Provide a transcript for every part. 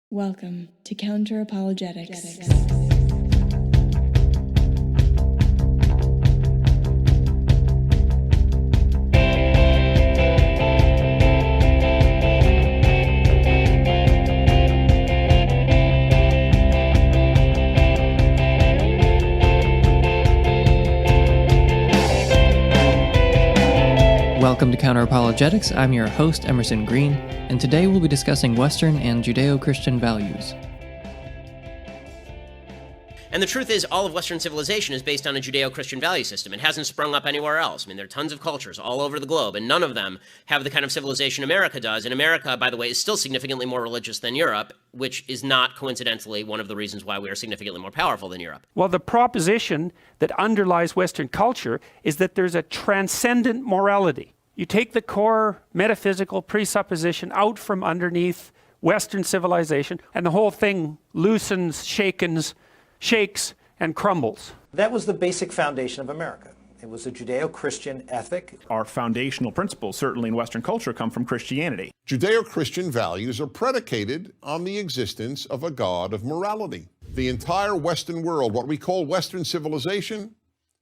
Welcome to Counter-Apologetics. Welcome to Counter-Apologetics. I'm your host, Emerson Green, and today we'll be discussing Western and Judeo-Christian values. And the truth is, all of Western civilization is based on a Judeo-Christian value system. It hasn't sprung up anywhere else. I mean, there are tons of cultures all over the globe, and none of them have the kind of civilization America does. And America, by the way, is still significantly more religious than Europe, which is not coincidentally one of the reasons why we are significantly more powerful than Europe. Well, the proposition that underlies Western culture is that there's a transcendent morality. You take the core metaphysical presupposition out from underneath Western civilization, and the whole thing loosens, shakes, and crumbles. That was the basic foundation of America. It was a Judeo-Christian ethic. Our foundational principles, certainly in Western culture, come from Christianity. Judeo-Christian values are predicated on the existence of a God of morality. The entire Western world, what we call Western civilization,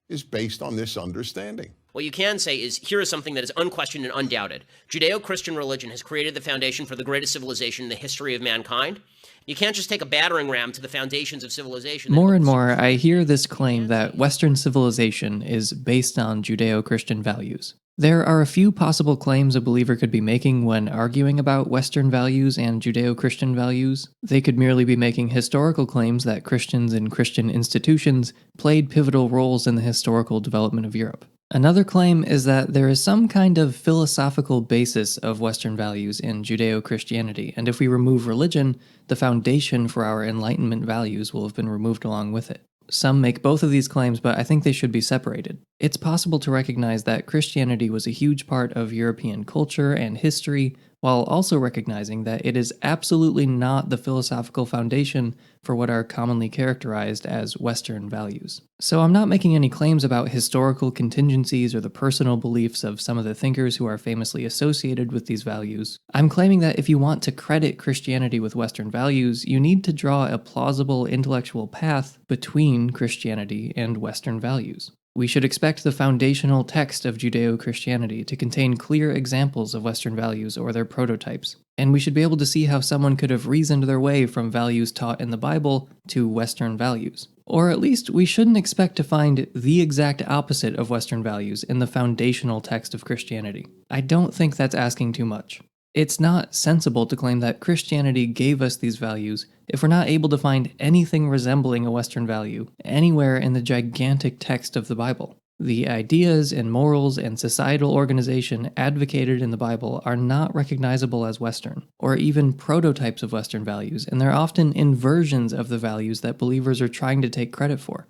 is based on this understanding. What you can say is, here is something that is unquestioned and undoubted. Judeo-Christian religion has created the foundation for the greatest civilization in the history of mankind. You can't just take a battering ram to the foundations of civilization. More and more, I hear this claim that Western civilization is based on Judeo-Christian values. There are a few possible claims a believer could be making when arguing about Western values and Judeo-Christian values. They could merely be making historical claims that Christians and Christian institutions played pivotal roles in the historical development of Europe. Another claim is that there is some kind of philosophical basis of Western values in Judeo-Christianity, and if we remove religion, the foundation for our Enlightenment values will have been removed along with it. Some make both of these claims, but I think they should be separated. It's possible to recognize that Christianity was a huge part of European culture and history, while also recognizing that it is absolutely not the philosophical foundation for what are commonly characterized as Western values. So I'm not making any claims about historical contingencies or the personal beliefs of some of the thinkers who are famously associated with these values. I'm claiming that if you want to credit Christianity with Western values, you need to draw a plausible intellectual path between Christianity and Western values. We should expect the foundational text of Judeo-Christianity to contain clear examples of Western values or their prototypes, and we should be able to see how someone could have reasoned their way from values taught in the Bible to Western values. Or at least, we shouldn't expect to find the exact opposite of Western values in the foundational text of Christianity. I don't think that's asking too much. It's not sensible to claim that Christianity gave us these values if we're not able to find anything resembling a Western value anywhere in the gigantic text of the Bible. The ideas and morals and societal organization advocated in the Bible are not recognizable as Western, or even prototypes of Western values, and they're often inversions of the values that believers are trying to take credit for.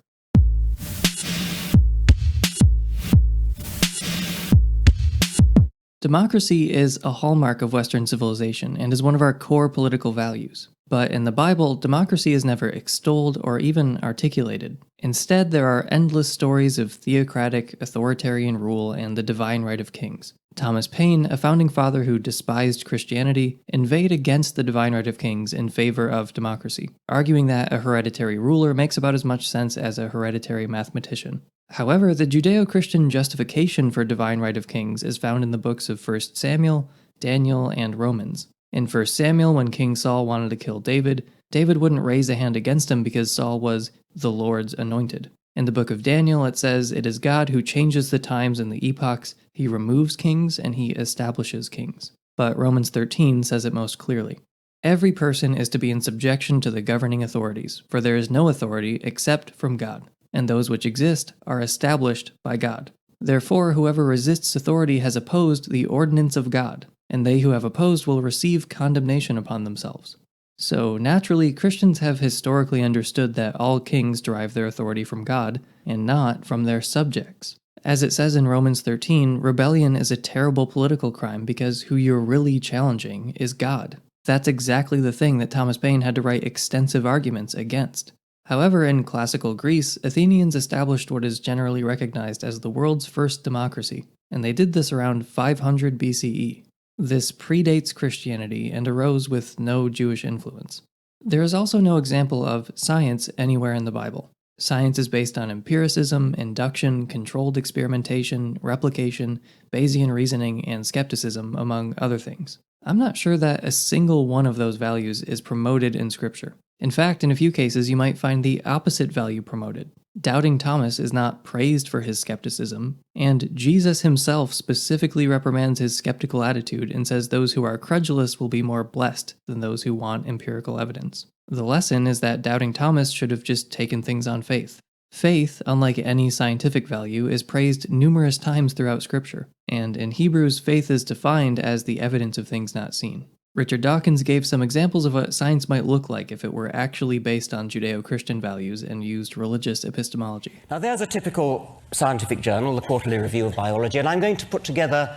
Democracy is a hallmark of Western civilization and is one of our core political values. But in the Bible, democracy is never extolled or even articulated. Instead, there are endless stories of theocratic, authoritarian rule and the divine right of kings. Thomas Paine, a founding father who despised Christianity, inveighed against the divine right of kings in favor of democracy, arguing that a hereditary ruler makes about as much sense as a hereditary mathematician. However, the Judeo-Christian justification for divine right of kings is found in the books of 1 Samuel, Daniel, and Romans. In 1 Samuel, when King Saul wanted to kill David, David wouldn't raise a hand against him because Saul was the Lord's anointed. In the book of Daniel, it says, "It is God who changes the times and the epochs. He removes kings and he establishes kings." But Romans 13 says it most clearly. Every person is to be in subjection to the governing authorities, for there is no authority except from God, and those which exist are established by God. Therefore, whoever resists authority has opposed the ordinance of God, and they who have opposed will receive condemnation upon themselves. So, naturally, Christians have historically understood that all kings derive their authority from God, and not from their subjects. As it says in Romans 13, rebellion is a terrible political crime because who you're really challenging is God. That's exactly the thing that Thomas Paine had to write extensive arguments against. However, in classical Greece, Athenians established what is generally recognized as the world's first democracy, and they did this around 500 BCE. This predates Christianity and arose with no Jewish influence. There is also no example of science anywhere in the Bible. Science is based on empiricism, induction, controlled experimentation, replication, Bayesian reasoning, and skepticism, among other things. I'm not sure that a single one of those values is promoted in Scripture. In fact, in a few cases, you might find the opposite value promoted. Doubting Thomas is not praised for his skepticism, and Jesus himself specifically reprimands his skeptical attitude and says those who are credulous will be more blessed than those who want empirical evidence. The lesson is that Doubting Thomas should have just taken things on faith. Faith, unlike any scientific value, is praised numerous times throughout Scripture, and in Hebrews, faith is defined as the evidence of things not seen. Richard Dawkins gave some examples of what science might look like if it were actually based on Judeo-Christian values and used religious epistemology. Now there's a typical scientific journal, the Quarterly Review of Biology, and I'm going to put together,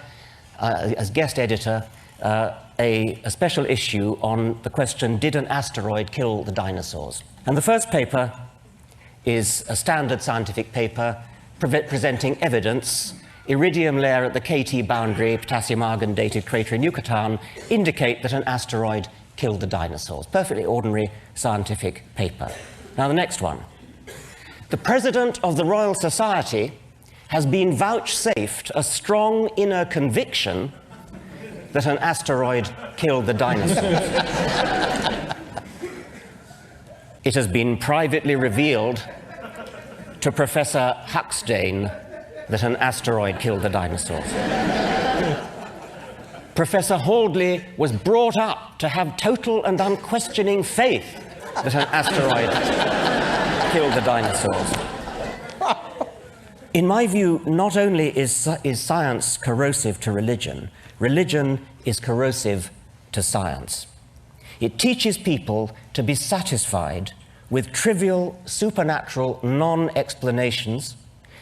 as guest editor, a special issue on the question, did an asteroid kill the dinosaurs? And the first paper is a standard scientific paper presenting evidence. Iridium layer at the KT boundary, potassium-argon dated crater in Yucatan, indicate that an asteroid killed the dinosaurs. Perfectly ordinary scientific paper. Now the next one. The President of the Royal Society has been vouchsafed a strong inner conviction that an asteroid killed the dinosaurs. It has been privately revealed to Professor Huxtane that an asteroid killed the dinosaurs. Professor Haldley was brought up to have total and unquestioning faith that an asteroid killed the dinosaurs. In my view, not only is science corrosive to religion, religion is corrosive to science. It teaches people to be satisfied with trivial, supernatural non-explanations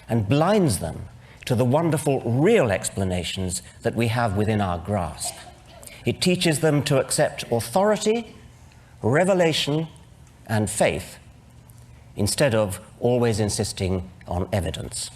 and blinds them to the wonderful real explanations that we have within our grasp. It teaches them to accept authority, revelation, and faith, instead of always insisting on evidence.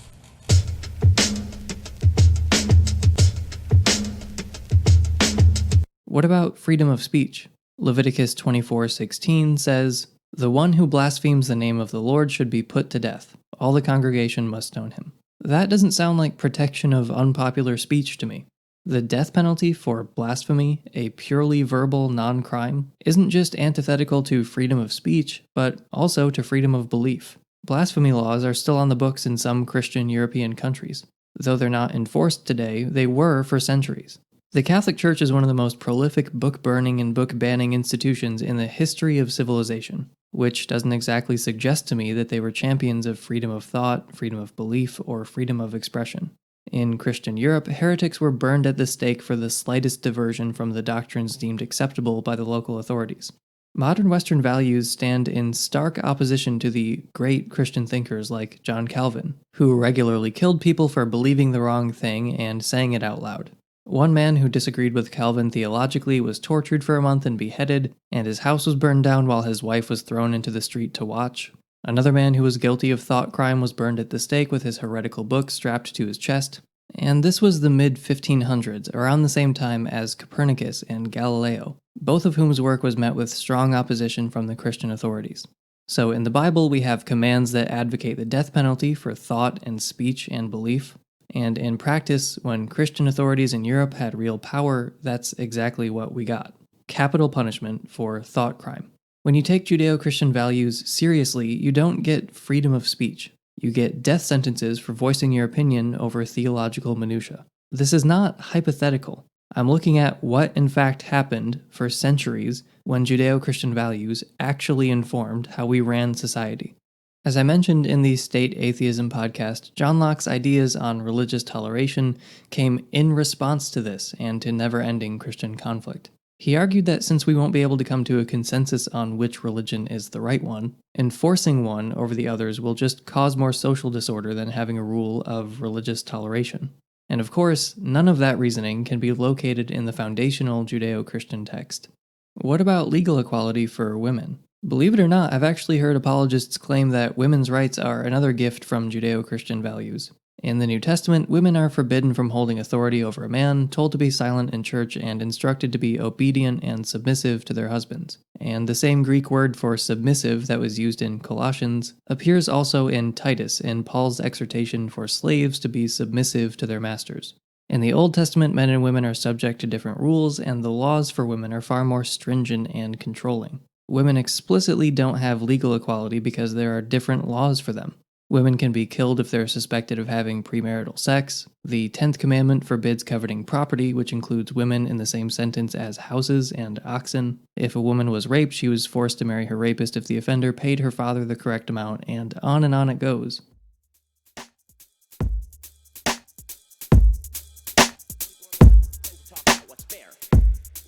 What about freedom of speech? Leviticus 24:16 says, "The one who blasphemes the name of the Lord should be put to death. All the congregation must stone him." That doesn't sound like protection of unpopular speech to me. The death penalty for blasphemy, a purely verbal non-crime, isn't just antithetical to freedom of speech, but also to freedom of belief. Blasphemy laws are still on the books in some Christian European countries. Though they're not enforced today, they were for centuries. The Catholic Church is one of the most prolific book-burning and book-banning institutions in the history of civilization, which doesn't exactly suggest to me that they were champions of freedom of thought, freedom of belief, or freedom of expression. In Christian Europe, heretics were burned at the stake for the slightest diversion from the doctrines deemed acceptable by the local authorities. Modern Western values stand in stark opposition to the great Christian thinkers like John Calvin, who regularly killed people for believing the wrong thing and saying it out loud. One man who disagreed with Calvin theologically was tortured for a month and beheaded, and his house was burned down while his wife was thrown into the street to watch. Another man who was guilty of thought crime was burned at the stake with his heretical book strapped to his chest. And this was the mid-1500s, around the same time as Copernicus and Galileo, both of whom's work was met with strong opposition from the Christian authorities. So in the Bible, we have commands that advocate the death penalty for thought and speech and belief. And in practice, when Christian authorities in Europe had real power, that's exactly what we got. Capital punishment for thought crime. When you take Judeo-Christian values seriously, you don't get freedom of speech. You get death sentences for voicing your opinion over theological minutiae. This is not hypothetical. I'm looking at what in fact happened for centuries when Judeo-Christian values actually informed how we ran society. As I mentioned in the State Atheism podcast, John Locke's ideas on religious toleration came in response to this and to never-ending Christian conflict. He argued that since we won't be able to come to a consensus on which religion is the right one, enforcing one over the others will just cause more social disorder than having a rule of religious toleration. And of course, none of that reasoning can be located in the foundational Judeo-Christian text. What about legal equality for women? Believe it or not, I've actually heard apologists claim that women's rights are another gift from Judeo-Christian values. In the New Testament, women are forbidden from holding authority over a man, told to be silent in church, and instructed to be obedient and submissive to their husbands. And the same Greek word for submissive that was used in Colossians appears also in Titus in Paul's exhortation for slaves to be submissive to their masters. In the Old Testament, men and women are subject to different rules, and the laws for women are far more stringent and controlling. Women explicitly don't have legal equality because there are different laws for them. Women can be killed if they're suspected of having premarital sex. The 10th commandment forbids coveting property, which includes women in the same sentence as houses and oxen. If a woman was raped, she was forced to marry her rapist if the offender paid her father the correct amount, and on it goes.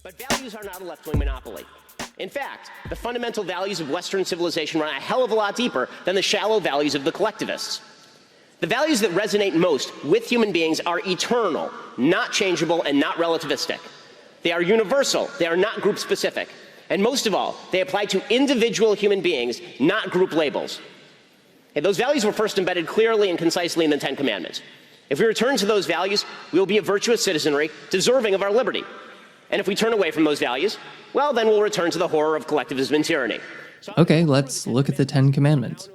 But values are not a left-wing monopoly. In fact, the fundamental values of Western civilization run a hell of a lot deeper than the shallow values of the collectivists. The values that resonate most with human beings are eternal, not changeable, and not relativistic. They are universal, they are not group-specific. And most of all, they apply to individual human beings, not group labels. And those values were first embedded clearly and concisely in the Ten Commandments. If we return to those values, we will be a virtuous citizenry deserving of our liberty. And if we turn away from those values, well, then we'll return to the horror of collectivism and tyranny. Okay, let's look at the 10 Commandments.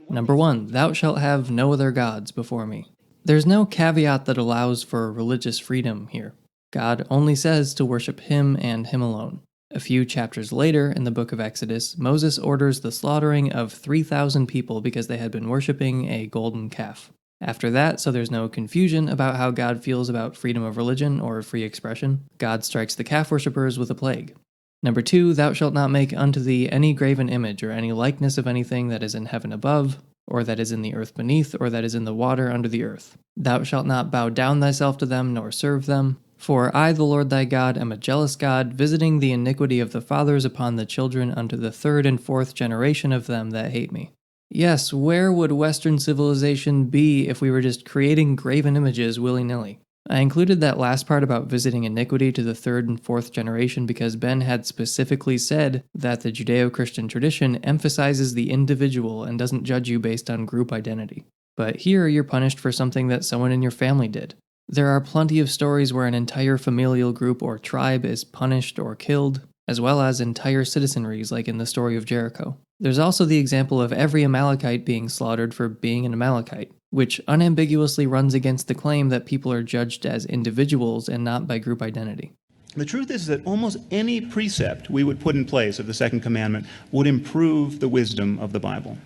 Number 1, thou shalt have no other gods before me. There's no caveat that allows for religious freedom here. God only says to worship him and him alone. A few chapters later, in the book of Exodus, Moses orders the slaughtering of 3,000 people because they had been worshiping a golden calf. After that, so there's no confusion about how God feels about freedom of religion or free expression, God strikes the calf worshippers with a plague. Number 2, thou shalt not make unto thee any graven image or any likeness of anything that is in heaven above, or that is in the earth beneath, or that is in the water under the earth. Thou shalt not bow down thyself to them, nor serve them. For I, the Lord thy God, am a jealous God, visiting the iniquity of the fathers upon the children unto the 3rd and 4th generation of them that hate me. Yes, where would Western civilization be if we were just creating graven images willy-nilly? I included that last part about visiting iniquity to the 3rd and 4th generation because Ben had specifically said that the Judeo-Christian tradition emphasizes the individual and doesn't judge you based on group identity. But here you're punished for something that someone in your family did. There are plenty of stories where an entire familial group or tribe is punished or killed, as well as entire citizenries like in the story of Jericho. There's also the example of every Amalekite being slaughtered for being an Amalekite, which unambiguously runs against the claim that people are judged as individuals and not by group identity. The truth is that almost any precept we would put in place of the Second Commandment would improve the wisdom of the Bible.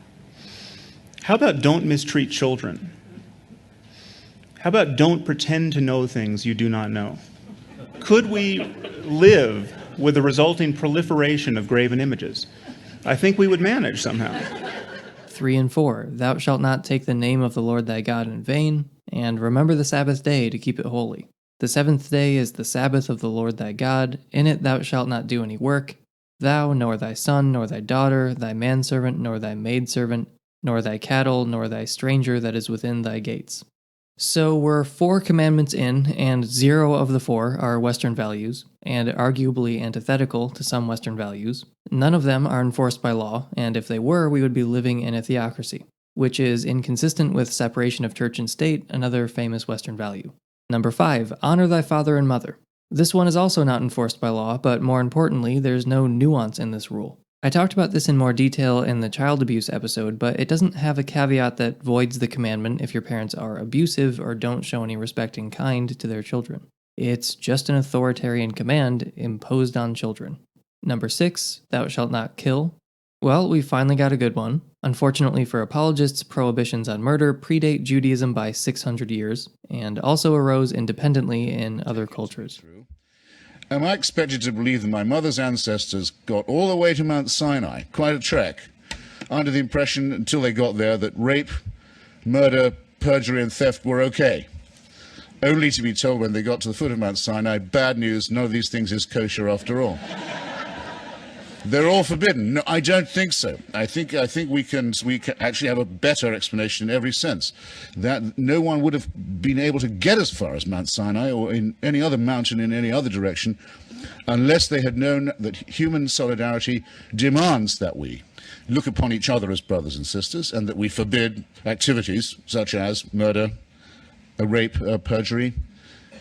How about don't mistreat children? How about don't pretend to know things you do not know? Could we live with the resulting proliferation of graven images? I think we would manage somehow. 3 and 4, thou shalt not take the name of the Lord thy God in vain, and remember the Sabbath day to keep it holy. The 7th day is the Sabbath of the Lord thy God. In it thou shalt not do any work, thou, nor thy son, nor thy daughter, thy manservant, nor thy maidservant, nor thy cattle, nor thy stranger that is within thy gates. So we're 4 commandments in, and 0 of the 4 are Western values, and arguably antithetical to some Western values. None of them are enforced by law, and if they were, we would be living in a theocracy, which is inconsistent with separation of church and state, another famous Western value. Number 5, honor thy father and mother. This one is also not enforced by law, but more importantly, there's no nuance in this rule. I talked about this in more detail in the child abuse episode, but it doesn't have a caveat that voids the commandment if your parents are abusive or don't show any respect and kind to their children. It's just an authoritarian command imposed on children. Number 6, thou shalt not kill. Well, we finally got a good one. Unfortunately for apologists, prohibitions on murder predate Judaism by 600 years, and also arose independently in other cultures. Am I expected to believe that my mother's ancestors got all the way to Mount Sinai, quite a trek, under the impression until they got there that rape, murder, perjury and theft were okay, only to be told when they got to the foot of Mount Sinai, bad news, none of these things is kosher after all. They're all forbidden. No, I don't think so. I think we can actually have a better explanation in every sense. That no one would have been able to get as far as Mount Sinai or in any other mountain in any other direction unless they had known that human solidarity demands that we look upon each other as brothers and sisters and that we forbid activities such as murder, rape, perjury,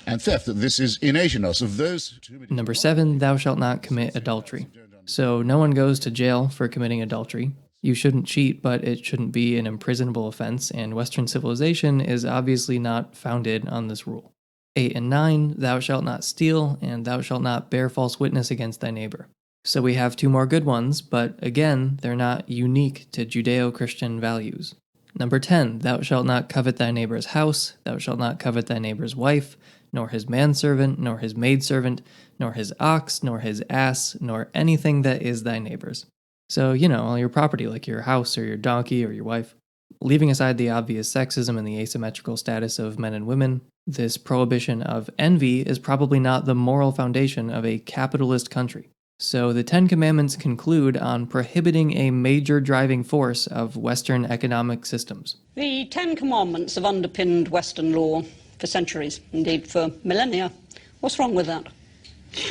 and theft. That this is innate in us. Of those. Number 7, thou shalt not commit adultery. So no one goes to jail for committing adultery. You shouldn't cheat, but it shouldn't be an imprisonable offense, and Western civilization is obviously not founded on this rule. 8 and 9, thou shalt not steal, and thou shalt not bear false witness against thy neighbor. So we have 2 more good ones, but again, they're not unique to Judeo-Christian values. Number 10, thou shalt not covet thy neighbor's house, thou shalt not covet thy neighbor's wife, nor his manservant, nor his maidservant, nor his ox, nor his ass, nor anything that is thy neighbor's. So, all your property, like your house or your donkey or your wife. Leaving aside the obvious sexism and the asymmetrical status of men and women, this prohibition of envy is probably not the moral foundation of a capitalist country. So the 10 Commandments conclude on prohibiting a major driving force of Western economic systems. The 10 Commandments have underpinned Western law for centuries, indeed for millennia. What's wrong with that?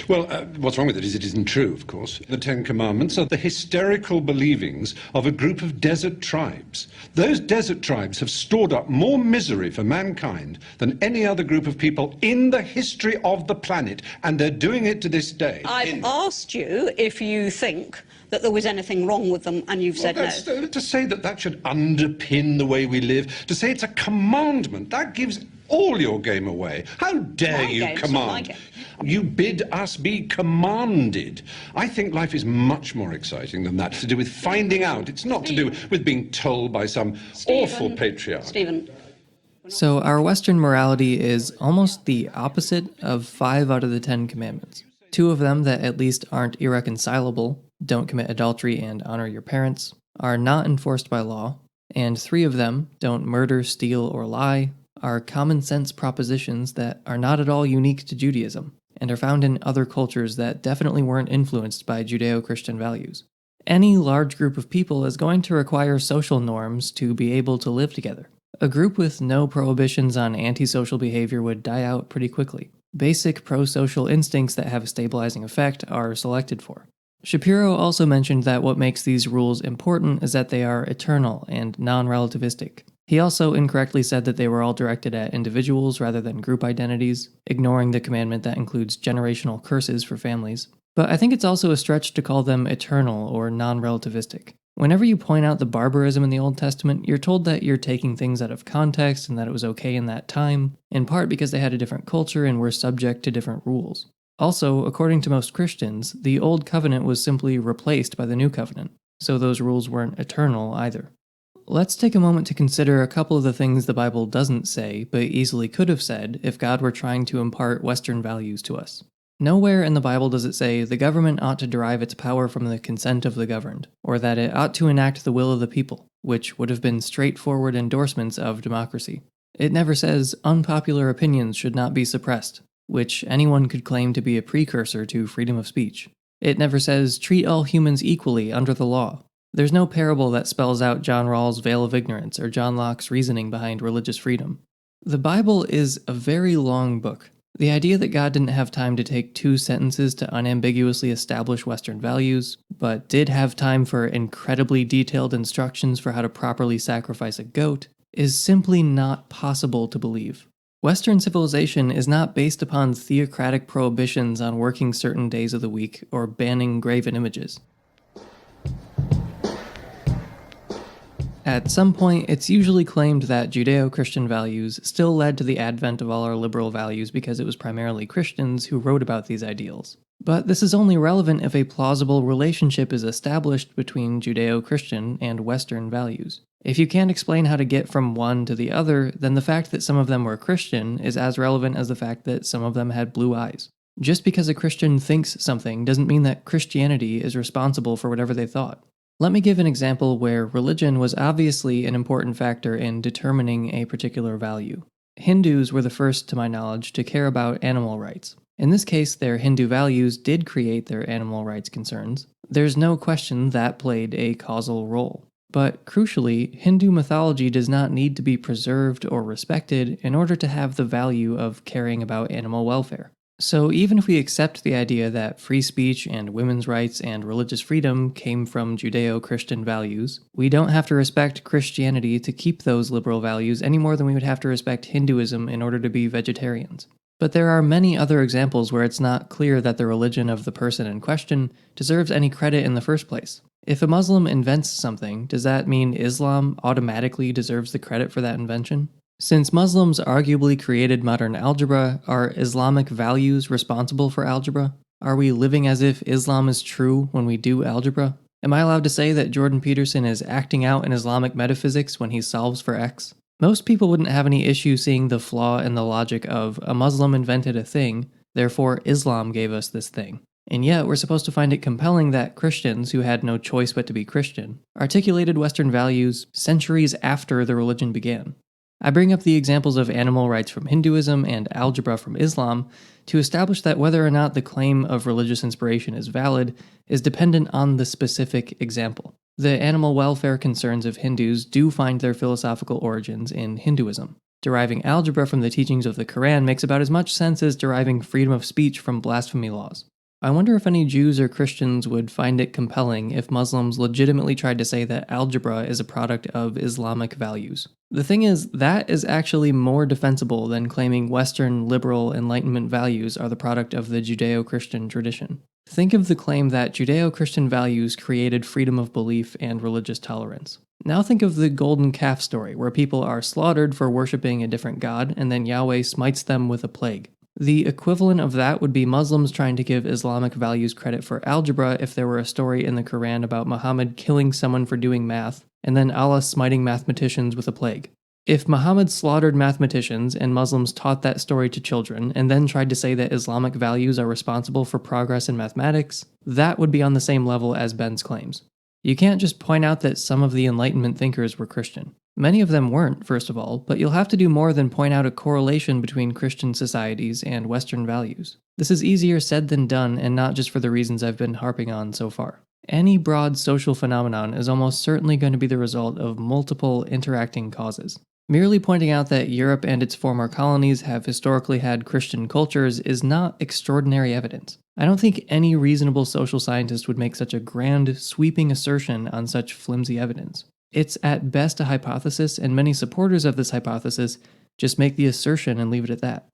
Well, what's wrong with it is it isn't true, of course. The 10 Commandments are the hysterical believings of a group of desert tribes. Those desert tribes have stored up more misery for mankind than any other group of people in the history of the planet, and they're doing it to this day. I've asked you if you think that there was anything wrong with them, and you've said no. To say that should underpin the way we live, to say it's a commandment, that gives all your game away. How dare you command? You bid us be commanded. I think life is much more exciting than that. It's to do with finding out. It's not to do with being told by some awful patriarch. Stephen. So our Western morality is almost the opposite of 5 out of the 10 Commandments. 2 of them that at least aren't irreconcilable, don't commit adultery and honor your parents, are not enforced by law, and 3 of them, don't murder, steal, or lie, are common sense propositions that are not at all unique to Judaism, and are found in other cultures that definitely weren't influenced by Judeo-Christian values. Any large group of people is going to require social norms to be able to live together. A group with no prohibitions on antisocial behavior would die out pretty quickly. Basic pro-social instincts that have a stabilizing effect are selected for. Shapiro also mentioned that what makes these rules important is that they are eternal and non-relativistic. He also incorrectly said that they were all directed at individuals rather than group identities, ignoring the commandment that includes generational curses for families. But I think it's also a stretch to call them eternal or non-relativistic. Whenever you point out the barbarism in the Old Testament, you're told that you're taking things out of context and that it was okay in that time, in part because they had a different culture and were subject to different rules. Also, according to most Christians, the Old Covenant was simply replaced by the New Covenant, so those rules weren't eternal either. Let's take a moment to consider a couple of the things the Bible doesn't say, but easily could have said if God were trying to impart Western values to us. Nowhere in the Bible does it say the government ought to derive its power from the consent of the governed, or that it ought to enact the will of the people, which would have been straightforward endorsements of democracy. It never says unpopular opinions should not be suppressed, which anyone could claim to be a precursor to freedom of speech. It never says treat all humans equally under the law. There's no parable that spells out John Rawls' veil of ignorance or John Locke's reasoning behind religious freedom. The Bible is a very long book. The idea that God didn't have time to take 2 sentences to unambiguously establish Western values, but did have time for incredibly detailed instructions for how to properly sacrifice a goat, is simply not possible to believe. Western civilization is not based upon theocratic prohibitions on working certain days of the week or banning graven images. At some point, it's usually claimed that Judeo-Christian values still led to the advent of all our liberal values because it was primarily Christians who wrote about these ideals. But this is only relevant if a plausible relationship is established between Judeo-Christian and Western values. If you can't explain how to get from one to the other, then the fact that some of them were Christian is as relevant as the fact that some of them had blue eyes. Just because a Christian thinks something doesn't mean that Christianity is responsible for whatever they thought. Let me give an example where religion was obviously an important factor in determining a particular value. Hindus were the first, to my knowledge, to care about animal rights. In this case, their Hindu values did create their animal rights concerns. There's no question that played a causal role. But crucially, Hindu mythology does not need to be preserved or respected in order to have the value of caring about animal welfare. So even if we accept the idea that free speech and women's rights and religious freedom came from Judeo-Christian values, we don't have to respect Christianity to keep those liberal values any more than we would have to respect Hinduism in order to be vegetarians. But there are many other examples where it's not clear that the religion of the person in question deserves any credit in the first place. If a Muslim invents something, does that mean Islam automatically deserves the credit for that invention? Since Muslims arguably created modern algebra, are Islamic values responsible for algebra? Are we living as if Islam is true when we do algebra? Am I allowed to say that Jordan Peterson is acting out in Islamic metaphysics when he solves for X? Most people wouldn't have any issue seeing the flaw in the logic of a Muslim invented a thing, therefore Islam gave us this thing. And yet we're supposed to find it compelling that Christians, who had no choice but to be Christian, articulated Western values centuries after the religion began. I bring up the examples of animal rights from Hinduism and algebra from Islam to establish that whether or not the claim of religious inspiration is valid is dependent on the specific example. The animal welfare concerns of Hindus do find their philosophical origins in Hinduism. Deriving algebra from the teachings of the Quran makes about as much sense as deriving freedom of speech from blasphemy laws. I wonder if any Jews or Christians would find it compelling if Muslims legitimately tried to say that algebra is a product of Islamic values. The thing is, that is actually more defensible than claiming Western liberal Enlightenment values are the product of the Judeo-Christian tradition. Think of the claim that Judeo-Christian values created freedom of belief and religious tolerance. Now think of the golden calf story, where people are slaughtered for worshipping a different god, and then Yahweh smites them with a plague. The equivalent of that would be Muslims trying to give Islamic values credit for algebra if there were a story in the Quran about Muhammad killing someone for doing math, and then Allah smiting mathematicians with a plague. If Muhammad slaughtered mathematicians and Muslims taught that story to children and then tried to say that Islamic values are responsible for progress in mathematics, that would be on the same level as Ben's claims. You can't just point out that some of the Enlightenment thinkers were Christian. Many of them weren't, first of all, but you'll have to do more than point out a correlation between Christian societies and Western values. This is easier said than done, and not just for the reasons I've been harping on so far. Any broad social phenomenon is almost certainly going to be the result of multiple interacting causes. Merely pointing out that Europe and its former colonies have historically had Christian cultures is not extraordinary evidence. I don't think any reasonable social scientist would make such a grand, sweeping assertion on such flimsy evidence. It's at best a hypothesis, and many supporters of this hypothesis just make the assertion and leave it at that.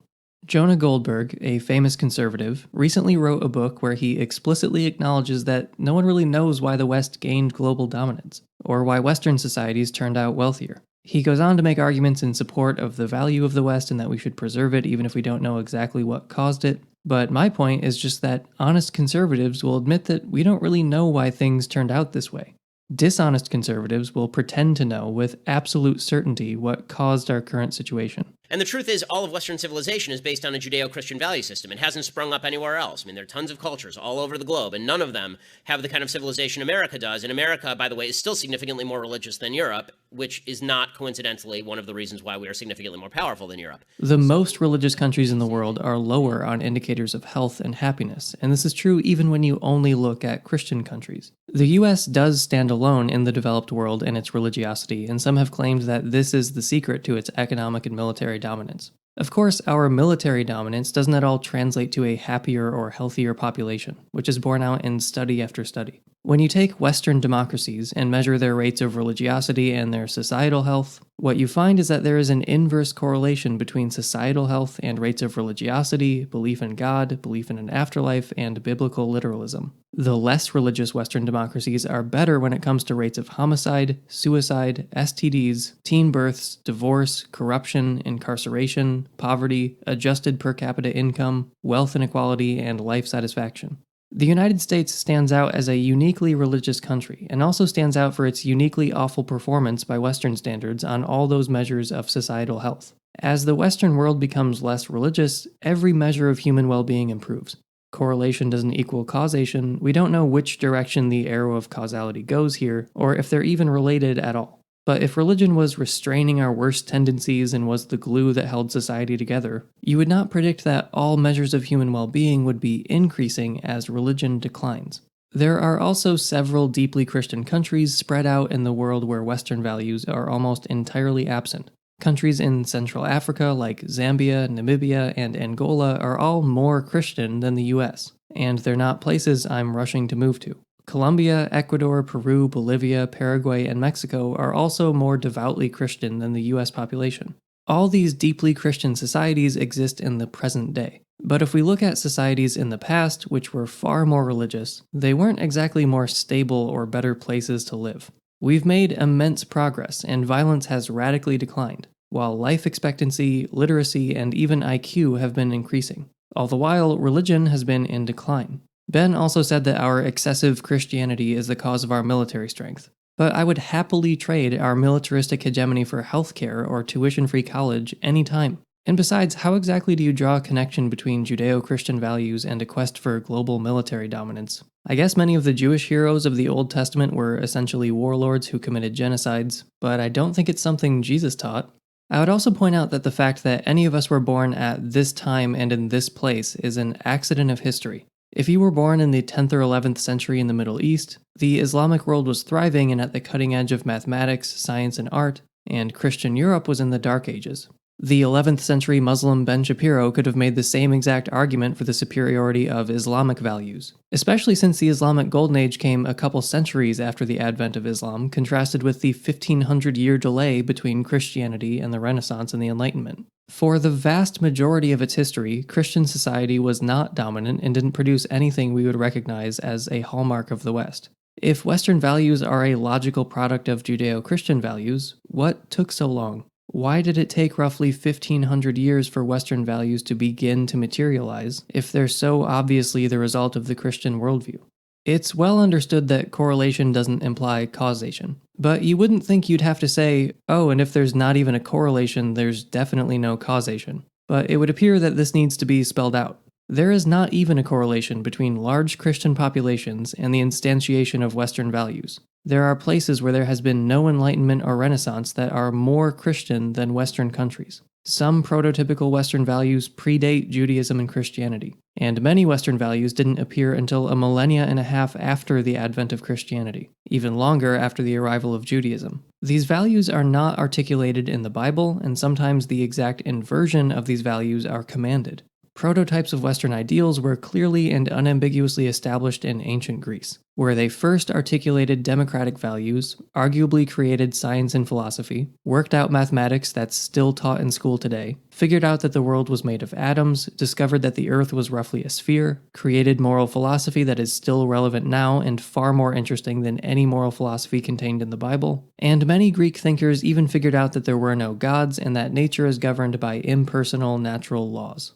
Jonah Goldberg, a famous conservative, recently wrote a book where he explicitly acknowledges that no one really knows why the West gained global dominance, or why Western societies turned out wealthier. He goes on to make arguments in support of the value of the West and that we should preserve it even if we don't know exactly what caused it. But my point is just that honest conservatives will admit that we don't really know why things turned out this way. Dishonest conservatives will pretend to know with absolute certainty what caused our current situation. And the truth is, all of Western civilization is based on a Judeo-Christian value system. It hasn't sprung up anywhere else. I mean, there are tons of cultures all over the globe, and none of them have the kind of civilization America does. And America, by the way, is still significantly more religious than Europe, which is not coincidentally one of the reasons why we are significantly more powerful than Europe. The most religious countries in the world are lower on indicators of health and happiness, and this is true even when you only look at Christian countries. The US does stand alone in the developed world in its religiosity, and some have claimed that this is the secret to its economic and military dominance. Of course, our military dominance doesn't at all translate to a happier or healthier population, which is borne out in study after study. When you take Western democracies and measure their rates of religiosity and their societal health, what you find is that there is an inverse correlation between societal health and rates of religiosity, belief in God, belief in an afterlife, and biblical literalism. The less religious Western democracies are better when it comes to rates of homicide, suicide, STDs, teen births, divorce, corruption, incarceration, poverty, adjusted per capita income, wealth inequality, and life satisfaction. The United States stands out as a uniquely religious country, and also stands out for its uniquely awful performance by Western standards on all those measures of societal health. As the Western world becomes less religious, every measure of human well-being improves. Correlation doesn't equal causation. We don't know which direction the arrow of causality goes here, or if they're even related at all. But if religion was restraining our worst tendencies and was the glue that held society together, you would not predict that all measures of human well-being would be increasing as religion declines. There are also several deeply Christian countries spread out in the world where Western values are almost entirely absent. Countries in Central Africa like Zambia, Namibia, and Angola are all more Christian than the US, and they're not places I'm rushing to move to. Colombia, Ecuador, Peru, Bolivia, Paraguay, and Mexico are also more devoutly Christian than the US population. All these deeply Christian societies exist in the present day. But if we look at societies in the past, which were far more religious, they weren't exactly more stable or better places to live. We've made immense progress, and violence has radically declined, while life expectancy, literacy, and even IQ have been increasing. All the while, religion has been in decline. Ben also said that our excessive Christianity is the cause of our military strength. But I would happily trade our militaristic hegemony for healthcare or tuition-free college anytime. And besides, how exactly do you draw a connection between Judeo-Christian values and a quest for global military dominance? I guess many of the Jewish heroes of the Old Testament were essentially warlords who committed genocides, but I don't think it's something Jesus taught. I would also point out that the fact that any of us were born at this time and in this place is an accident of history. If you were born in the 10th or 11th century in the Middle East, the Islamic world was thriving and at the cutting edge of mathematics, science, and art, and Christian Europe was in the Dark Ages. The 11th century Muslim Ben Shapiro could have made the same exact argument for the superiority of Islamic values, especially since the Islamic Golden Age came a couple centuries after the advent of Islam, contrasted with the 1500-year delay between Christianity and the Renaissance and the Enlightenment. For the vast majority of its history, Christian society was not dominant and didn't produce anything we would recognize as a hallmark of the West. If Western values are a logical product of Judeo-Christian values, what took so long? Why did it take roughly 1500 years for Western values to begin to materialize if they're so obviously the result of the Christian worldview? It's well understood that correlation doesn't imply causation, but you wouldn't think you'd have to say, oh, and if there's not even a correlation, there's definitely no causation. But it would appear that this needs to be spelled out. There is not even a correlation between large Christian populations and the instantiation of Western values. There are places where there has been no Enlightenment or Renaissance that are more Christian than Western countries. Some prototypical Western values predate Judaism and Christianity, and many Western values didn't appear until a millennia and a half after the advent of Christianity, even longer after the arrival of Judaism. These values are not articulated in the Bible, and sometimes the exact inversion of these values are commanded. Prototypes of Western ideals were clearly and unambiguously established in ancient Greece, where they first articulated democratic values, arguably created science and philosophy, worked out mathematics that's still taught in school today, figured out that the world was made of atoms, discovered that the Earth was roughly a sphere, created moral philosophy that is still relevant now and far more interesting than any moral philosophy contained in the Bible, and many Greek thinkers even figured out that there were no gods and that nature is governed by impersonal natural laws.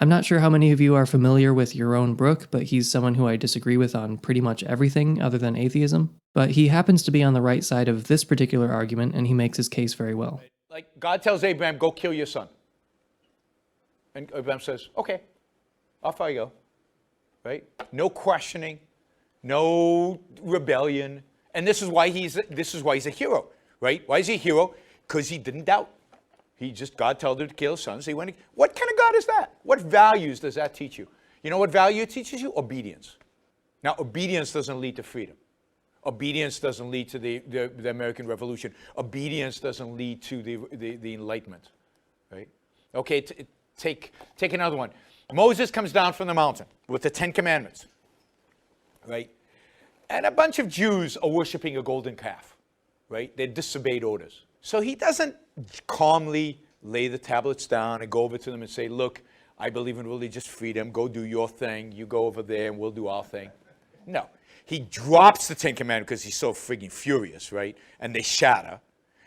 I'm not sure how many of you are familiar with Yaron Brook, but he's someone who I disagree with on pretty much everything other than atheism. But he happens to be on the right side of this particular argument, and he makes his case very well. Like God tells Abraham, go kill your son. And Abraham says, okay, off I go. Right? No questioning, no rebellion. And this is why he's a hero, right? Why is he a hero? Because he didn't doubt. God told him to kill his son, so he went. What kind of God is that? What values does that teach you? You know what value it teaches you? Obedience. Now, obedience doesn't lead to freedom. Obedience doesn't lead to the American Revolution. Obedience doesn't lead to the Enlightenment, right? Okay, take another one. Moses comes down from the mountain with the 10 Commandments, right? And a bunch of Jews are worshiping a golden calf, right? They disobeyed orders. So he doesn't calmly lay the tablets down and go over to them and say, look, I believe in religious freedom. Go do your thing. You go over there and we'll do our thing. No. He drops the 10 Commandments because he's so friggin' furious, right? And they shatter.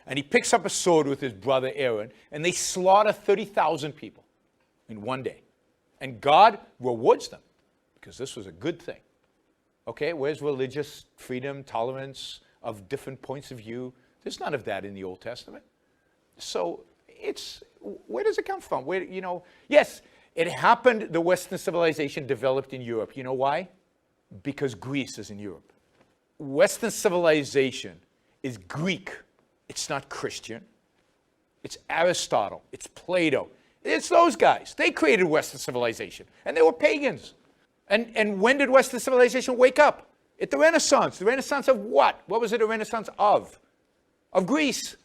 And he picks up a sword with his brother Aaron, and they slaughter 30,000 people in one day. And God rewards them because this was a good thing. Okay, where's religious freedom, tolerance of different points of view? There's none of that in the Old Testament. So where does it come from? Yes, it happened, the Western civilization developed in Europe. You know why? Because Greece is in Europe. Western civilization is Greek. It's not Christian. It's Aristotle. It's Plato. It's those guys. They created Western civilization. And they were pagans. And when did Western civilization wake up? At the Renaissance. The Renaissance of what? What was it a Renaissance of? Of Greece.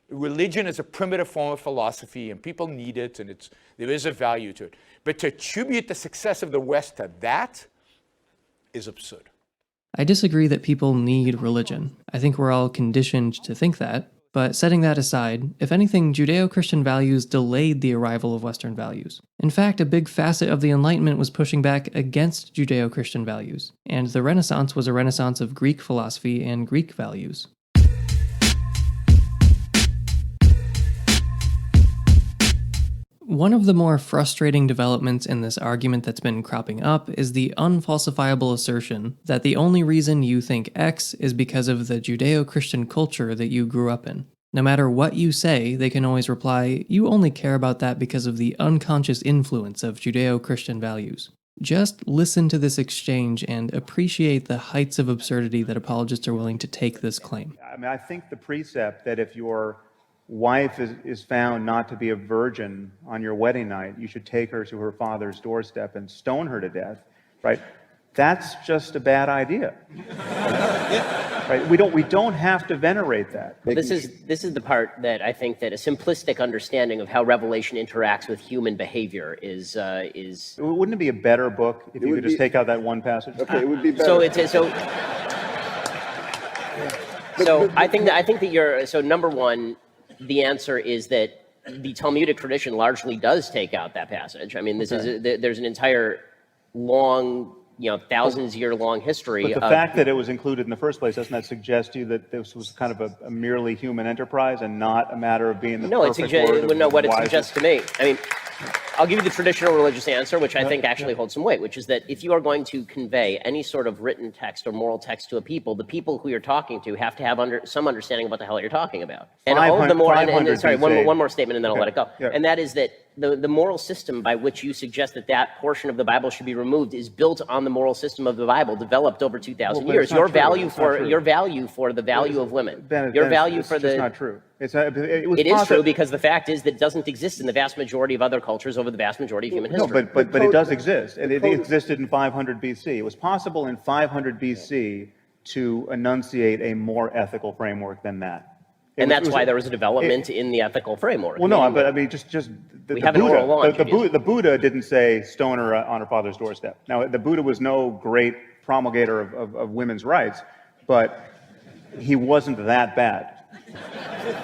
Religion is a primitive form of philosophy, and people need it, and there is a value to it. But to attribute the success of the West to that is absurd. I disagree that people need religion. I think we're all conditioned to think that. But setting that aside, if anything, Judeo-Christian values delayed the arrival of Western values. In fact, a big facet of the Enlightenment was pushing back against Judeo-Christian values, and the Renaissance was a renaissance of Greek philosophy and Greek values. One of the more frustrating developments in this argument that's been cropping up is the unfalsifiable assertion that the only reason you think X is because of the Judeo-Christian culture that you grew up in. No matter what you say, they can always reply, you only care about that because of the unconscious influence of Judeo-Christian values. Just listen to this exchange and appreciate the heights of absurdity that apologists are willing to take this claim. I mean, I think the precept that if your wife is found not to be a virgin on your wedding night, you should take her to her father's doorstep and stone her to death, right? That's just a bad idea. Right? We don't have to venerate that. Well, this is the part that I think that a simplistic understanding of how Revelation interacts with human behavior is. Wouldn't it be a better book if you could just take out that one passage? Okay, it would be better. So I think that you're number one. The answer is that the Talmudic tradition largely does take out that passage. I mean, there's an entire long, thousands-year-long history. But the fact that it was included in the first place, doesn't that suggest to you that this was kind of a merely human enterprise and not a matter of being the perfect word? No, what it suggests to me. I mean, I'll give you the traditional religious answer, which I think actually holds some weight, which is that if you are going to convey any sort of written text or moral text to a people, the people who you're talking to have to have some understanding of what the hell you're talking about. And all of the more, sorry, one more statement and then I'll let it go. Yeah. And that is that the moral system by which you suggest that portion of the Bible should be removed is built on the moral system of the Bible, developed over 2,000 years. Your value for the value of women. It's not true. It is true because the fact is that it doesn't exist in the vast majority of other cultures over the vast majority of human history. No, but it does exist. And it existed in 500 BC. It was possible in 500 BC to enunciate a more ethical framework than that. And that's why there was a development in the ethical framework. Well, no, but I mean, just the Buddha didn't say stone her on her father's doorstep. Now, the Buddha was no great promulgator of women's rights, but he wasn't that bad.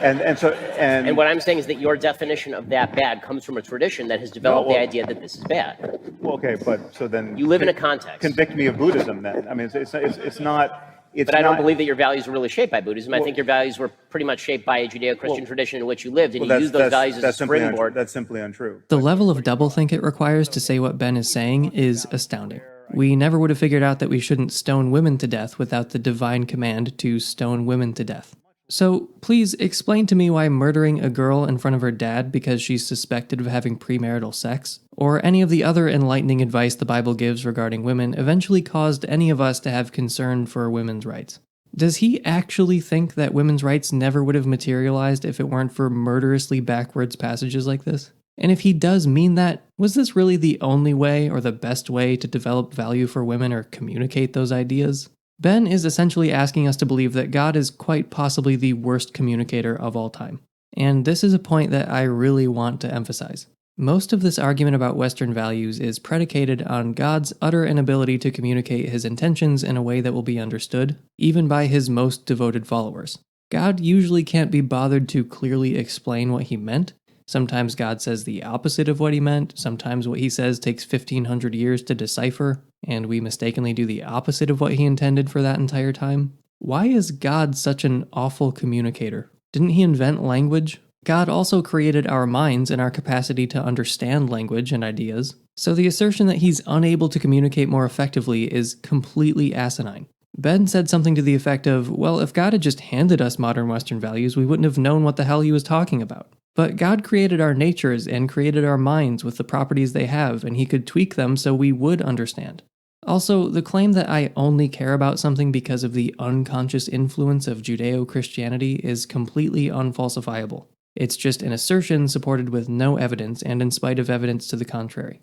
And what I'm saying is that your definition of that bad comes from a tradition that has developed the idea that this is bad. Well, okay, but so then you live in a context. Convict me of Buddhism, then. I mean, it's not. But I don't believe that your values were really shaped by Buddhism. I think your values were pretty much shaped by a Judeo-Christian tradition in which you lived, and you used those values as a springboard. That's simply untrue. The level of doublethink it requires to say what Ben is saying is astounding. We never would have figured out that we shouldn't stone women to death without the divine command to stone women to death. So please explain to me why murdering a girl in front of her dad because she's suspected of having premarital sex, or any of the other enlightening advice the Bible gives regarding women, eventually caused any of us to have concern for women's rights. Does he actually think that women's rights never would have materialized if it weren't for murderously backwards passages like this? And if he does mean that, was this really the only way or the best way to develop value for women or communicate those ideas? Ben is essentially asking us to believe that God is quite possibly the worst communicator of all time. And this is a point that I really want to emphasize. Most of this argument about Western values is predicated on God's utter inability to communicate his intentions in a way that will be understood, even by his most devoted followers. God usually can't be bothered to clearly explain what he meant. Sometimes God says the opposite of what he meant. Sometimes what he says takes 1,500 years to decipher, and we mistakenly do the opposite of what he intended for that entire time. Why is God such an awful communicator? Didn't he invent language? God also created our minds and our capacity to understand language and ideas. So the assertion that he's unable to communicate more effectively is completely asinine. Ben said something to the effect of, well, if God had just handed us modern Western values, we wouldn't have known what the hell he was talking about. But God created our natures and created our minds with the properties they have, and he could tweak them so we would understand. Also, the claim that I only care about something because of the unconscious influence of Judeo-Christianity is completely unfalsifiable. It's just an assertion supported with no evidence and in spite of evidence to the contrary.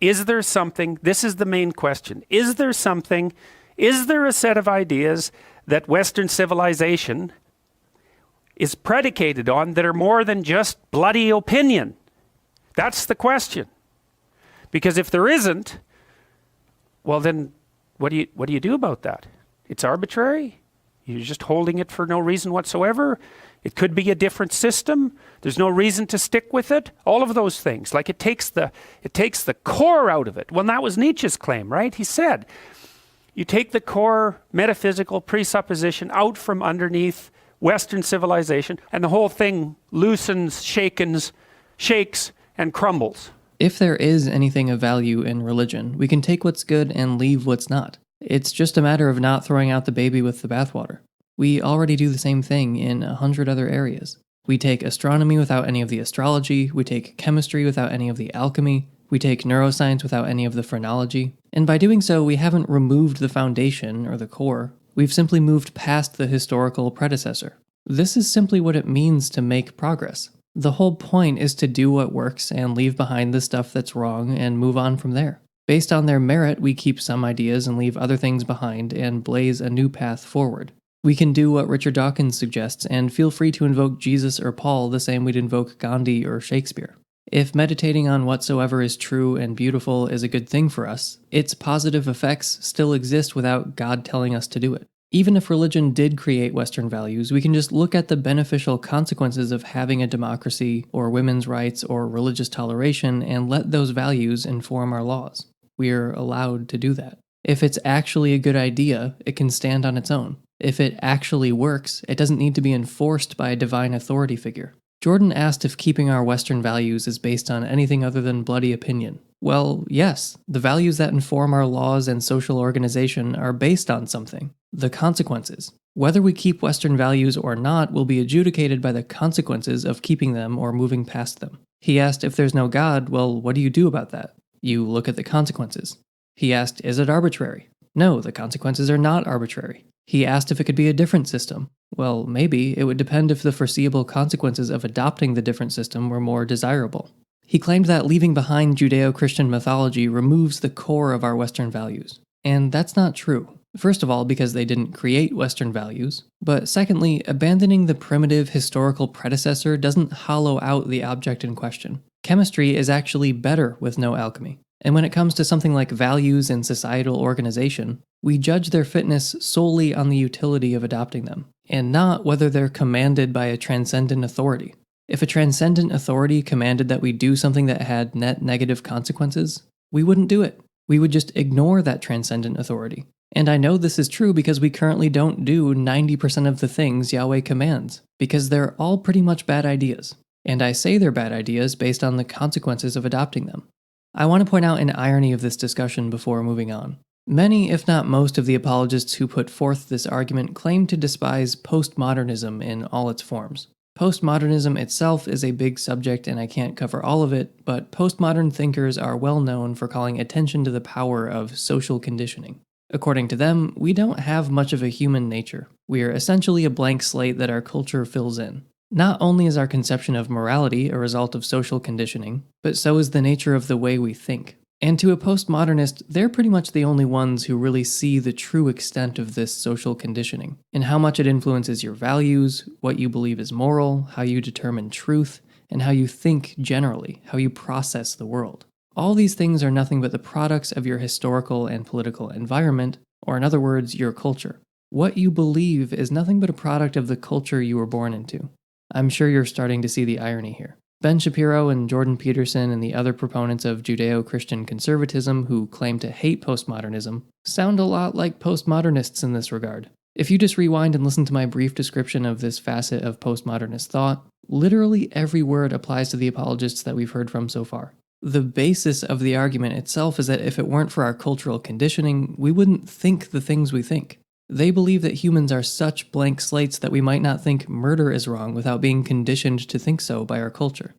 Is there something, this is the main question, is there something Is there a set of ideas that Western civilization is predicated on that are more than just bloody opinion? That's the question. Because if there isn't, well then, what do you do about that? It's arbitrary. You're just holding it for no reason whatsoever. It could be a different system. There's no reason to stick with it. All of those things. Like it takes the core out of it. Well, that was Nietzsche's claim, right? He said, you take the core metaphysical presupposition out from underneath Western civilization, and the whole thing loosens, shakes, and crumbles. If there is anything of value in religion, we can take what's good and leave what's not. It's just a matter of not throwing out the baby with the bathwater. We already do the same thing in 100 other areas. We take astronomy without any of the astrology, we take chemistry without any of the alchemy, we take neuroscience without any of the phrenology, and by doing so we haven't removed the foundation or the core, we've simply moved past the historical predecessor. This is simply what it means to make progress. The whole point is to do what works and leave behind the stuff that's wrong and move on from there. Based on their merit, we keep some ideas and leave other things behind and blaze a new path forward. We can do what Richard Dawkins suggests and feel free to invoke Jesus or Paul the same we'd invoke Gandhi or Shakespeare. If meditating on whatsoever is true and beautiful is a good thing for us, its positive effects still exist without God telling us to do it. Even if religion did create Western values, we can just look at the beneficial consequences of having a democracy, or women's rights, or religious toleration, and let those values inform our laws. We're allowed to do that. If it's actually a good idea, it can stand on its own. If it actually works, it doesn't need to be enforced by a divine authority figure. Jordan asked if keeping our Western values is based on anything other than bloody opinion. Well, yes, the values that inform our laws and social organization are based on something. The consequences. Whether we keep Western values or not will be adjudicated by the consequences of keeping them or moving past them. He asked if there's no God, well, what do you do about that? You look at the consequences. He asked, is it arbitrary? No, the consequences are not arbitrary. He asked if it could be a different system. Well, maybe. It would depend if the foreseeable consequences of adopting the different system were more desirable. He claimed that leaving behind Judeo-Christian mythology removes the core of our Western values. And that's not true. First of all, because they didn't create Western values. But secondly, abandoning the primitive historical predecessor doesn't hollow out the object in question. Chemistry is actually better with no alchemy. And when it comes to something like values and societal organization, we judge their fitness solely on the utility of adopting them, and not whether they're commanded by a transcendent authority. If a transcendent authority commanded that we do something that had net negative consequences, we wouldn't do it. We would just ignore that transcendent authority. And I know this is true because we currently don't do 90% of the things Yahweh commands, because they're all pretty much bad ideas. And I say they're bad ideas based on the consequences of adopting them. I want to point out an irony of this discussion before moving on. Many, if not most, of the apologists who put forth this argument claim to despise postmodernism in all its forms. Postmodernism itself is a big subject and I can't cover all of it, but postmodern thinkers are well known for calling attention to the power of social conditioning. According to them, we don't have much of a human nature. We are essentially a blank slate that our culture fills in. Not only is our conception of morality a result of social conditioning, but so is the nature of the way we think. And to a postmodernist, they're pretty much the only ones who really see the true extent of this social conditioning, and how much it influences your values, what you believe is moral, how you determine truth, and how you think generally, how you process the world. All these things are nothing but the products of your historical and political environment, or in other words, your culture. What you believe is nothing but a product of the culture you were born into. I'm sure you're starting to see the irony here. Ben Shapiro and Jordan Peterson and the other proponents of Judeo-Christian conservatism who claim to hate postmodernism sound a lot like postmodernists in this regard. If you just rewind and listen to my brief description of this facet of postmodernist thought, literally every word applies to the apologists that we've heard from so far. The basis of the argument itself is that if it weren't for our cultural conditioning, we wouldn't think the things we think. They believe that humans are such blank slates that we might not think murder is wrong without being conditioned to think so by our culture.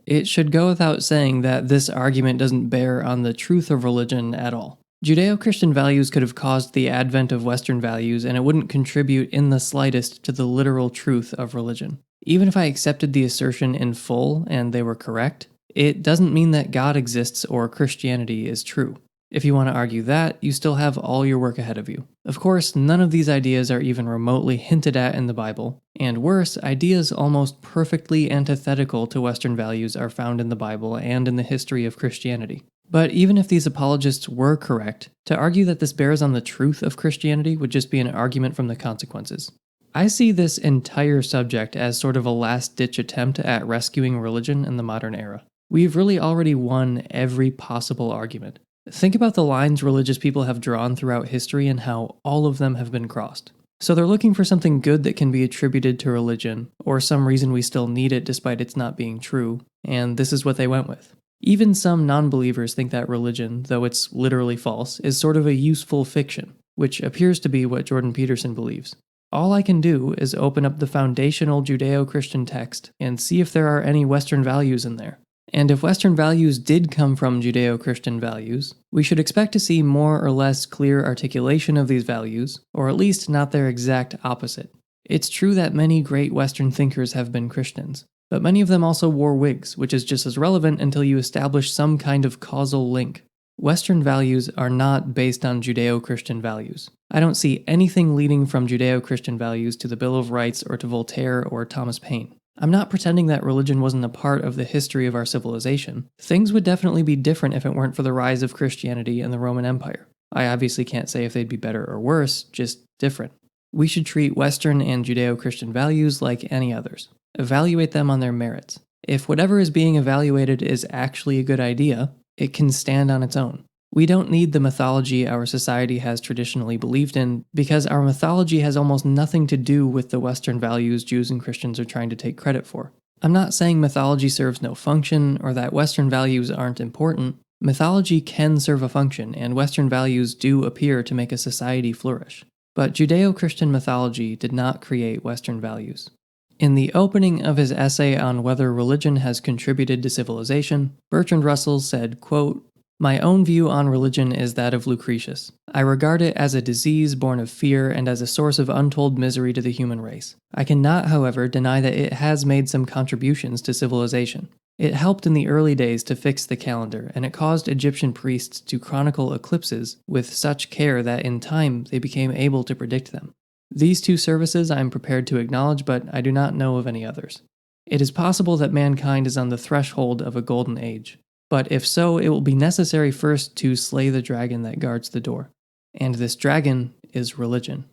It should go without saying that this argument doesn't bear on the truth of religion at all. Judeo-Christian values could have caused the advent of Western values, and it wouldn't contribute in the slightest to the literal truth of religion. Even if I accepted the assertion in full and they were correct, it doesn't mean that God exists or Christianity is true. If you want to argue that, you still have all your work ahead of you. Of course, none of these ideas are even remotely hinted at in the Bible, and worse, ideas almost perfectly antithetical to Western values are found in the Bible and in the history of Christianity. But even if these apologists were correct, to argue that this bears on the truth of Christianity would just be an argument from the consequences. I see this entire subject as sort of a last-ditch attempt at rescuing religion in the modern era. We've really already won every possible argument. Think about the lines religious people have drawn throughout history and how all of them have been crossed. So they're looking for something good that can be attributed to religion, or some reason we still need it despite its not being true, and this is what they went with. Even some non-believers think that religion, though it's literally false, is sort of a useful fiction, which appears to be what Jordan Peterson believes. All I can do is open up the foundational Judeo-Christian text and see if there are any Western values in there. And if Western values did come from Judeo-Christian values, we should expect to see more or less clear articulation of these values, or at least not their exact opposite. It's true that many great Western thinkers have been Christians, but many of them also wore wigs, which is just as relevant until you establish some kind of causal link. Western values are not based on Judeo-Christian values. I don't see anything leading from Judeo-Christian values to the Bill of Rights or to Voltaire or Thomas Paine. I'm not pretending that religion wasn't a part of the history of our civilization. Things would definitely be different if it weren't for the rise of Christianity and the Roman Empire. I obviously can't say if they'd be better or worse, just different. We should treat Western and Judeo-Christian values like any others. Evaluate them on their merits. If whatever is being evaluated is actually a good idea, it can stand on its own. We don't need the mythology our society has traditionally believed in, because our mythology has almost nothing to do with the Western values Jews and Christians are trying to take credit for. I'm not saying mythology serves no function, or that Western values aren't important. Mythology can serve a function, and Western values do appear to make a society flourish. But Judeo-Christian mythology did not create Western values. In the opening of his essay on whether religion has contributed to civilization, Bertrand Russell said, quote, "My own view on religion is that of Lucretius. I regard it as a disease born of fear and as a source of untold misery to the human race. I cannot, however, deny that it has made some contributions to civilization. It helped in the early days to fix the calendar, and it caused Egyptian priests to chronicle eclipses with such care that in time they became able to predict them. These two services I am prepared to acknowledge, but I do not know of any others. It is possible that mankind is on the threshold of a golden age. But if so, it will be necessary first to slay the dragon that guards the door. And this dragon is religion."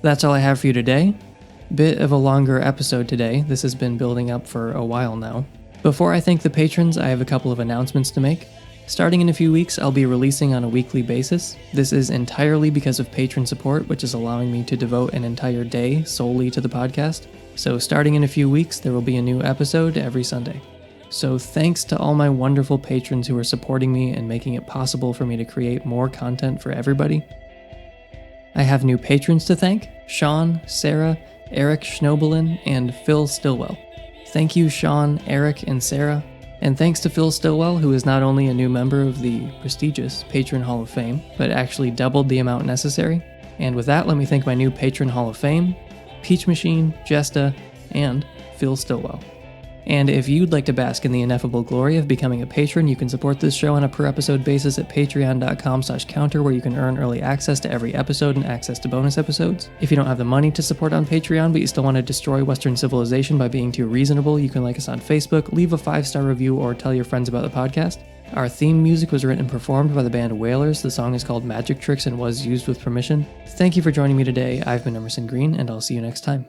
That's all I have for you today. Bit of a longer episode today. This has been building up for a while now. Before I thank the patrons, I have a couple of announcements to make. Starting in a few weeks, I'll be releasing on a weekly basis. This is entirely because of patron support, which is allowing me to devote an entire day solely to the podcast. So starting in a few weeks, there will be a new episode every Sunday. So thanks to all my wonderful patrons who are supporting me and making it possible for me to create more content for everybody. I have new patrons to thank: Sean, Sarah, Eric Schnobelin, and Phil Stillwell. Thank you, Sean, Eric, and Sarah. And thanks to Phil Stillwell, who is not only a new member of the prestigious Patron Hall of Fame, but actually doubled the amount necessary. And with that, let me thank my new Patron Hall of Fame, Peach Machine, Jesta, and Phil Stillwell. And if you'd like to bask in the ineffable glory of becoming a patron, you can support this show on a per-episode basis at patreon.com/counter, where you can earn early access to every episode and access to bonus episodes. If you don't have the money to support on Patreon, but you still want to destroy Western civilization by being too reasonable, you can like us on Facebook, leave a 5-star review, or tell your friends about the podcast. Our theme music was written and performed by the band Whalers. The song is called Magic Tricks and was used with permission. Thank you for joining me today. I've been Emerson Green, and I'll see you next time.